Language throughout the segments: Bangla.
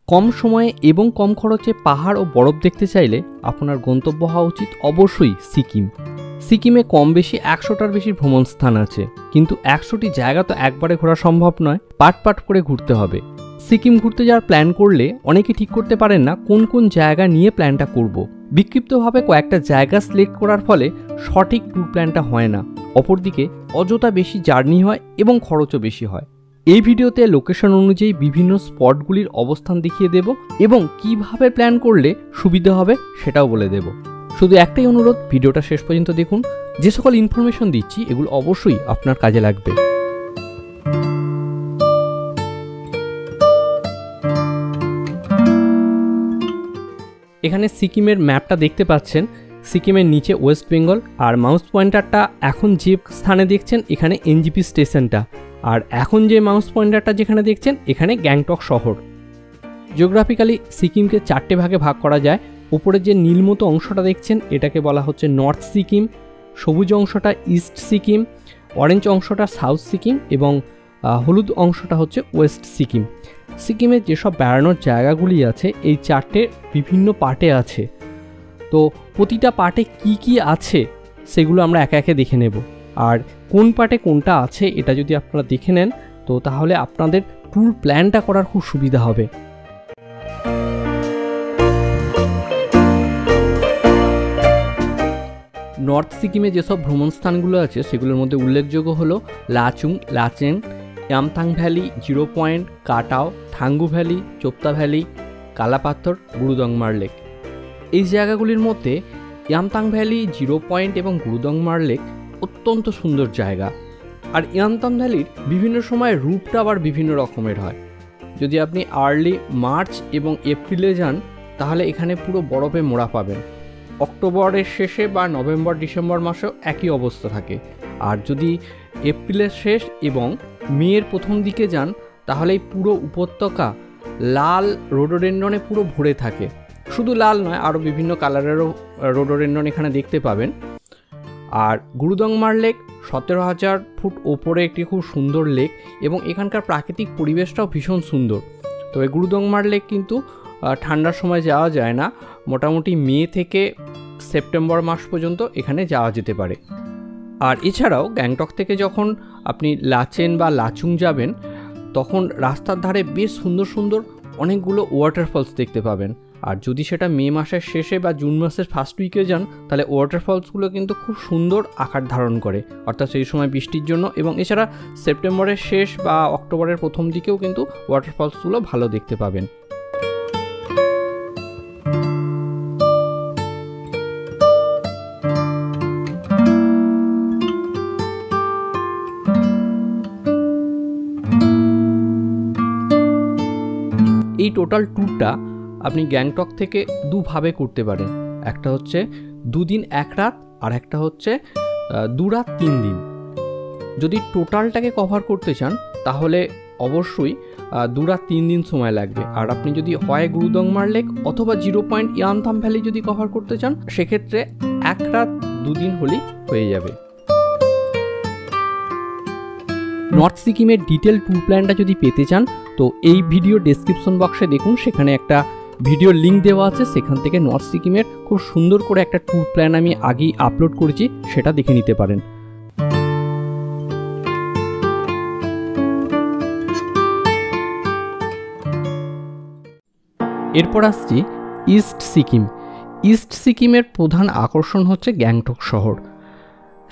কম সময়ে এবং কম খরচে পাহাড় ও বরফ দেখতে চাইলে আপনার গন্তব্য হওয়া উচিত অবশ্যই সিকিম। সিকিমে কম বেশি 100টার বেশি ভ্রমণ স্থান আছে, কিন্তু 100টি জায়গা তো একবারে ঘোরা সম্ভব নয়, পাট পাট করে ঘুরতে হবে। সিকিম ঘুরতে যাওয়ার প্ল্যান করলে অনেকে ঠিক করতে পারেন না কোন কোন জায়গা নিয়ে প্ল্যানটা করব। বিক্ষিপ্তভাবে কয়েকটা জায়গা সিলেক্ট করার ফলে সঠিক ট্যুর প্ল্যানটা হয় না, অপরদিকে অযথা বেশি জার্নি হয় এবং খরচও বেশি হয়। এই ভিডিওতে লোকেশন অনুযায়ী বিভিন্ন স্পটগুলির অবস্থান দেখিয়ে দেব এবং কিভাবে প্ল্যান করলে সুবিধা হবে সেটাও বলে দেব। শুধু একটাই অনুরোধ, ভিডিওটা শেষ পর্যন্ত দেখুন। যে সকল ইনফরমেশন দিচ্ছি এগুলো অবশ্যই আপনার কাজে লাগবে। এখানে সিকিমের ম্যাপটা দেখতে পাচ্ছেন। সিকিমের নিচে ওয়েস্ট বেঙ্গল, আর মাউস পয়েন্টারটা এখন যে স্থানে দেখছেন এখানে এনজিপি স্টেশনটা, আর এখন যে মাউস পয়েন্টারটা যেখানে দেখছেন এখানে গ্যাংটক শহর। জিওগ্রাফিক্যালি সিকিমকে 4টে ভাগে ভাগ করা যায়। উপরে যে নীলমতো অংশটা দেখছেন এটাকে বলা হচ্ছে নর্থ সিকিম, সবুজ অংশটা ইস্ট সিকিম, অরেঞ্জ অংশটা সাউথ সিকিম এবং হলুদ অংশটা হচ্ছে ওয়েস্ট সিকিম। সিকিমের যেসব বেড়ানোর জায়গাগুলি আছে এই 4টে বিভিন্ন পার্টে আছে। তো প্রতিটা পার্টে কি কি আছে সেগুলো আমরা একে একে দেখে নেব, আর কোন পার্টে কোনটা আছে এটা যদি আপনারা দেখে নেন তো তাহলে আপনাদের ট্যুর প্ল্যানটা করার খুব সুবিধা হবে। নর্থ সিকিমে যেসব ভ্রমণ স্থানগুলো আছে সেগুলোর মধ্যে উল্লেখযোগ্য হলো লাচুং, লাচেং, ইয়ামথাং ভ্যালি, 0 পয়েন্ট, কাটাও, Thangu valley, Chopta valley, Kala Patthar, Gurudongmar lake. এই জায়গাগুলির মধ্যে ইয়ামথাং ভ্যালি, 0 পয়েন্ট এবং গুরুদংমার লেক অত্যন্ত সুন্দর জায়গা। আর ইয়ামথাং ভ্যালির বিভিন্ন সময় রূপটা আবার বিভিন্ন রকমের হয়। যদি আপনি আর্লি মার্চ এবং এপ্রিলে যান তাহলে এখানে পুরো বরফে মোড়া পাবেন। অক্টোবরের শেষে বা নভেম্বর ডিসেম্বর মাসেও একই অবস্থা থাকে। আর যদি এপ্রিলের শেষ এবং মেয়ের প্রথম দিকে যান তাহলে এই পুরো উপত্যকা লাল রোডোডেন্ড্রনে পুরো ভরে থাকে। শুধু লাল নয়, আরও বিভিন্ন কালারেরও রোডোডেন্ড্রন এখানে দেখতে পাবেন। আর গুরুদংমার লেক 17,000 ফুট ওপরে একটি খুব সুন্দর লেক এবং এখানকার প্রাকৃতিক পরিবেশটাও ভীষণ সুন্দর। তবে গুরুদংমার লেক কিন্তু ঠান্ডার সময় যাওয়া যায় না, মোটামুটি মে থেকে সেপ্টেম্বর মাস পর্যন্ত এখানে যাওয়া যেতে পারে। আর এছাড়াও গ্যাংটক থেকে যখন আপনি লাচেন বা লাচুং যাবেন তখন রাস্তার ধারে বেশ সুন্দর সুন্দর অনেকগুলো ওয়াটারফলস দেখতে পাবেন। আর যদি সেটা মে মাসের শেষে বা জুন মাসের ফার্স্ট উইকে যান তাহলে ওয়াটারফলসগুলো কিন্তু খুব সুন্দর আকার ধারণ করে, অর্থাৎ সেই সময় বৃষ্টির জন্য। এবং এছাড়া সেপ্টেম্বরের শেষ বা অক্টোবরের প্রথম দিকেও কিন্তু ওয়াটারফলসগুলো ভালো দেখতে পাবেন। এই টোটাল ট্যুরটা আপনি গ্যাংটক থেকে দুভাবে করতে পারেন। একটা হচ্ছে 2 দিন 1 রাত, আর একটা হচ্ছে 2 রাত 3 দিন। যদি টোটালটাকে কভার করতে চান তাহলে অবশ্যই 2 রাত 3 দিন সময় লাগবে। আর আপনি যদি হয় গুরুদংমার লেক অথবা 0 পয়েন্ট ইয়ামথাং ভ্যালি যদি কভার করতে চান সেক্ষেত্রে 1 রাত 2 দিন হলেই হয়ে যাবে। নর্থ সিকিমের ডিটেল ট্যুর প্ল্যানটা যদি পেতে চান তো এই ভিডিও ডেসক্রিপশন বক্সে দেখুন, সেখানে একটা ভিডিও লিঙ্ক দেওয়া আছে, সেখান থেকে নর্থ সিকিমের খুব সুন্দর করে একটা ট্যুর প্ল্যান আমি আগেই আপলোড করেছি, সেটা দেখে নিতে পারেন। এরপর আসছি ইস্ট সিকিম। ইস্ট সিকিমের প্রধান আকর্ষণ হচ্ছে গ্যাংটক শহর,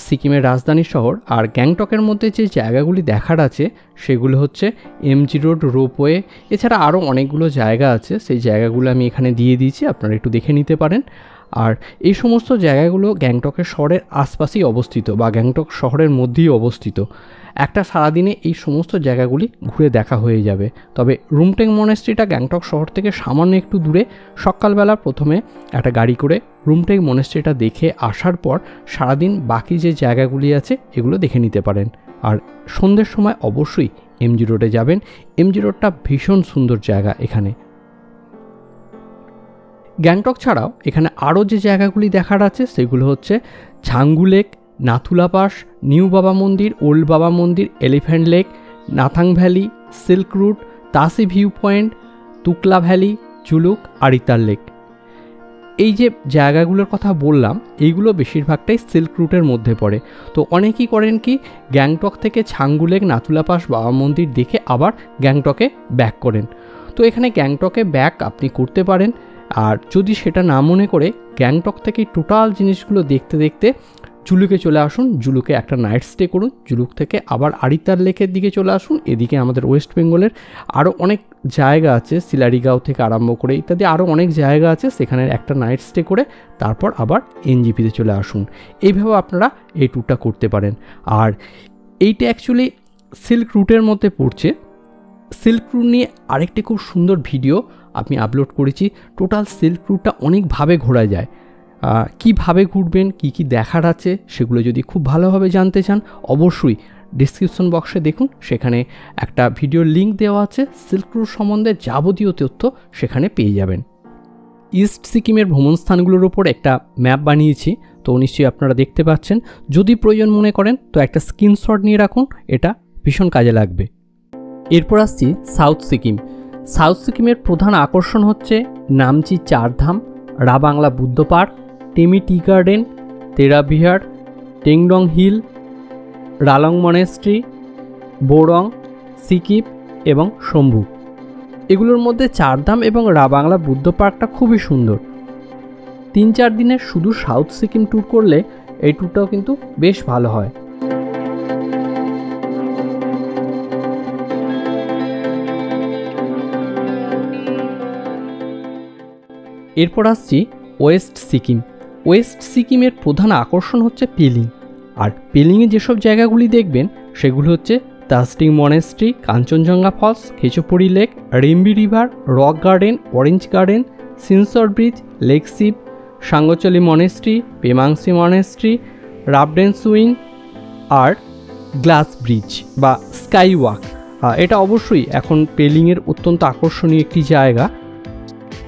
সিকিমের রাজধানী শহর। আর গ্যাংটকের মধ্যে যে জায়গাগুলি দেখার আছে সেগুলো হচ্ছে এমজি রোড, রোপওয়ে, এছাড়া আরও অনেকগুলো জায়গা আছে, সেই জায়গাগুলো আমি এখানে দিয়ে দিয়েছি, আপনারা একটু দেখে নিতে পারেন। আর এই সমস্ত জায়গাগুলো গ্যাংটকের শহরের আশপাশেই অবস্থিত বা গ্যাংটক শহরের মধ্যেই অবস্থিত। একটা সারাদিনে এই সমস্ত জায়গাগুলি ঘুরে দেখা হয়ে যাবে। তবে রুমটেং মনেস্ট্রিটা গ্যাংটক শহর থেকে সামান্য একটু দূরে। সকালবেলা প্রথমে একটা গাড়ি করে রুমটেং মনেস্ট্রিটা দেখে আসার পর সারাদিন বাকি যে জায়গাগুলি আছে এগুলো দেখে নিতে পারেন। আর সন্ধ্যের সময় অবশ্যই এমজি রোডে যাবেন, এমজি রোডটা ভীষণ সুন্দর জায়গা এখানে। গ্যাংটক ছাড়াও এখানে আরও যে জায়গাগুলি দেখার আছে সেগুলো হচ্ছে Jhangu lake, Nathula pass, new Baba Mandir, old Baba Mandir, elephant lake, Nathang valley, silk route, Tashi view point, Tukla valley, Zuluk, Aritar lake. এই যে জায়গাগুলোর কথা বললাম এইগুলো বেশিরভাগটাই সিল্ক রুটের মধ্যে পড়ে। তো অনেকেই করেন কি গ্যাংটক থেকে ছাঙ্গু লেক, নাথুলা পাস, বাবা মন্দির দেখে আবার গ্যাংটকে ব্যাক করেন। তো এখানে গ্যাংটকে ব্যাক আপনি করতে পারেন। আর যদি সেটা না মনে করে গ্যাংটক থেকে টোটাল জিনিসগুলো দেখতে দেখতে জুলুকে চলে আসুন, জুলুকে একটা নাইট স্টে করুন, জুলুক থেকে আবার আরিতার লেকের দিকে চলে আসুন। এদিকে আমাদের ওয়েস্ট বেঙ্গলের আরও অনেক জায়গা আছে, সিলারিগাঁও থেকে আরম্ভ করে ইত্যাদি আরও অনেক জায়গা আছে, সেখানে একটা নাইট স্টে করে তারপর আবার এনজিপিতে চলে আসুন। এইভাবে আপনারা এই ট্যুরটা করতে পারেন। আর এইটা অ্যাকচুয়ালি সিল্ক রুটের মধ্যে পড়ছে। সিল্ক রুট নিয়ে আরেকটি খুব সুন্দর ভিডিও আমি আপলোড করেছি। টোটাল সিল্ক রুটটা অনেকভাবে ঘোরা যায়, কীভাবে ঘুরবেন, কি কি দেখার আছে, সেগুলো যদি খুব ভালোভাবে জানতে চান অবশ্যই ডিসক্রিপশন বক্সে দেখুন, সেখানে একটা ভিডিওর লিঙ্ক দেওয়া আছে। সিল্ক রুট সম্বন্ধে যাবতীয় তথ্য সেখানে পেয়ে যাবেন। ইস্ট সিকিমের ভ্রমণস্থানগুলোর ওপর একটা ম্যাপ বানিয়েছি, তো নিশ্চয়ই আপনারা দেখতে পাচ্ছেন। যদি প্রয়োজন মনে করেন তো একটা স্ক্রিনশট নিয়ে রাখুন, এটা ভীষণ কাজে লাগবে। এরপর আসছি সাউথ সিকিম। সাউথ সিকিমের প্রধান আকর্ষণ হচ্ছে নামচি 4 ধাম, বাংলা Buddha park, Temi tea garden, তেরাবিহার, টেংডং হিল, রালং মনেস্ট্রি, বোরং, সিকিপ এবং শম্ভু। এগুলোর মধ্যে 4 ধাম এবং বাংলা বুদ্ধ পার্কটা খুবই সুন্দর। 3-4 দিনের শুধু সাউথ সিকিম ট্যুর করলে এই ট্যুরটাও কিন্তু বেশ ভালো হয়। এরপর আসছি ওয়েস্ট সিকিম। ওয়েস্ট সিকিমের প্রধান আকর্ষণ হচ্ছে পেলিং। আর পেলিংয়ে যেসব জায়গাগুলি দেখবেন সেগুলো হচ্ছে Tashiding monastery, Kanchenjunga falls, Khecheopalri lake, Rimbi river, rock garden, orange garden, Singshore bridge, lake সিপ, সাঙ্গচলি মনেস্ট্রি, পেমাংসি মনেস্ট্রি, রাবডেন সুইং আর গ্লাস ব্রিজ বা স্কাই ওয়াক। এটা অবশ্যই এখন পেলিংয়ের অত্যন্ত আকর্ষণীয় একটি জায়গা।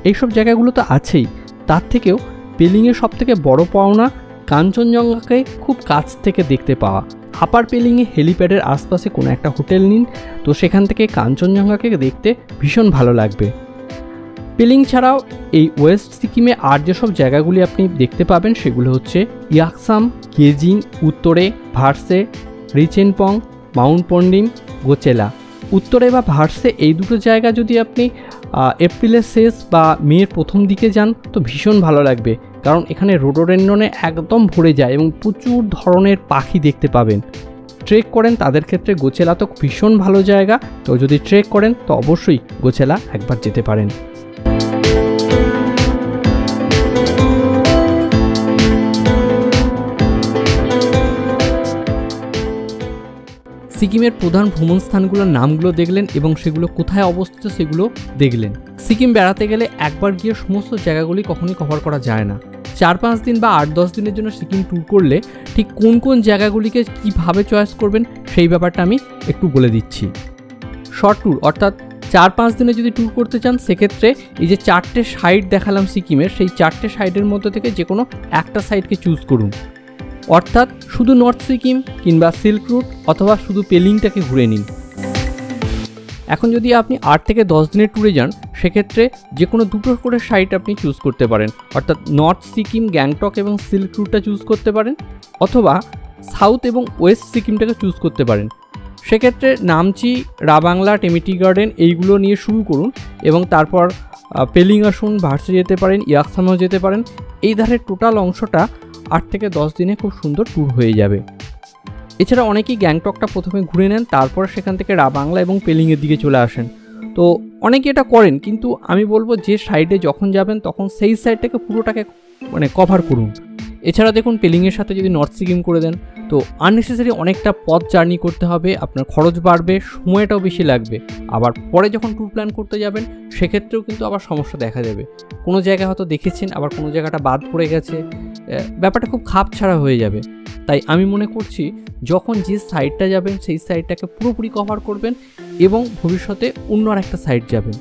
এইসব জায়গাগুলো তো আছেই, তার থেকেও পেলিংয়ের সবথেকে বড় পাওনা কাঞ্চনজঙ্ঘাকে খুব কাছ থেকে দেখতে পাওয়া। আপার পেলিংয়ে হেলিপ্যাডের আশপাশে কোনো একটা হোটেল নিন, তো সেখান থেকে কাঞ্চনজঙ্ঘাকে দেখতে ভীষণ ভালো লাগবে। পেলিং ছাড়াও এই ওয়েস্ট সিকিমে আর যেসব জায়গাগুলি আপনি দেখতে পাবেন সেগুলো হচ্ছে ইয়াকসাম, গেজিং, উত্তরে ভার্সে, রিচেনপং, মাউন্ট পন্ডিম, গোচেলা। উত্তরে বা ভার্সে এই দুটো জায়গা যদি আপনি এপ্রিলের শেষ বা মের প্রথম দিকে যান তো ভীষণ ভালো লাগবে, কারণ এখানে রোডোডেন্ড্রনে একদম ভরে যায় এবং প্রচুর ধরনের পাখি দেখতে পাবেন। ট্রেক করেন তাদের ক্ষেত্রে গোচেলা তো ভীষণ ভালো জায়গা, তো যদি ট্রেক করেন তো অবশ্যই গোচেলা একবার যেতে পারেন। সিকিমের প্রধান ভ্রমণ স্থানগুলোর নামগুলো দেখলেন এবং সেগুলো কোথায় অবস্থিত সেগুলো দেখলেন। সিকিম বেড়াতে গেলে একবার গিয়ে সমস্ত জায়গাগুলি কখনোই কভার করা যায় না। 4-5 দিন বা 8-10 দিনের জন্য সিকিম ট্যুর করলে ঠিক কোন কোন জায়গাগুলিকে কীভাবে চয়েস করবেন সেই ব্যাপারটা আমি একটু বলে দিচ্ছি। শর্ট ট্যুর অর্থাৎ 4-5 দিনে যদি ট্যুর করতে চান সেক্ষেত্রে এই যে 4টে সাইড দেখালাম সিকিমের, সেই 4টে সাইডের মধ্যে থেকে যে কোনো একটা সাইডকে চুজ করুন। অর্থাৎ শুধু নর্থ সিকিম কিংবা সিল্ক রুট অথবা শুধু পেলিংটাকে ঘুরে নিন। এখন যদি আপনি 8 থেকে 10 দিনের ট্যুরে যান সেক্ষেত্রে যে কোনো দুটো করে সাইট আপনি চুজ করতে পারেন, অর্থাৎ নর্থ সিকিম, গ্যাংটক এবং সিল্ক রুটটা চুজ করতে পারেন, অথবা সাউথ এবং ওয়েস্ট সিকিমটাকে চুজ করতে পারেন। সেক্ষেত্রে Namchi, Bangla, Tammy tea garden এইগুলো নিয়ে শুরু করুন এবং তারপর পেলিং আসুন, ভার্সে যেতে পারেন, ইয়াকসামও যেতে পারেন। এই ধারের টোটাল অংশটা 8 থেকে 10 দিনে খুব সুন্দর ট্যুর হয়ে যাবে। এছাড়া অনেকেই গ্যাংটকটা প্রথমে ঘুরে নেন, তারপর সেখান থেকে বাংলা এবং পেলিংয়ের দিকে চলে আসেন। তো অনেকে এটা করেন, কিন্তু আমি বলবো যে সাইডে যখন যাবেন তখন সেই সাইডটাকে পুরোটাকে কভার করুন। এছাড়া দেখুন পেলিংয়ের সাথে যদি নর্থ সিকিম করে দেন তো আননেসেসারি অনেকটা পথ জার্নি করতে হবে, আপনার খরচ বাড়বে, সময়টাও বেশি লাগবে। আবার পরে যখন ট্যুর প্ল্যান করতে যাবেন সেক্ষেত্রেও কিন্তু আবার সমস্যা দেখা দেবে। কোনো জায়গায় হয়তো দেখেছেন আবার কোনো জায়গাটা বাদ পড়ে গেছে, ব্যাপারটা খুব খাপ ছাড়া হয়ে যাবে। তাই আমি মনে করছি যখন যে সাইডটা যাবেন সেই সাইডটাকে পুরোপুরি কভার করবেন এবং ভবিষ্যতে অন্য আর একটা সাইড যাবেন।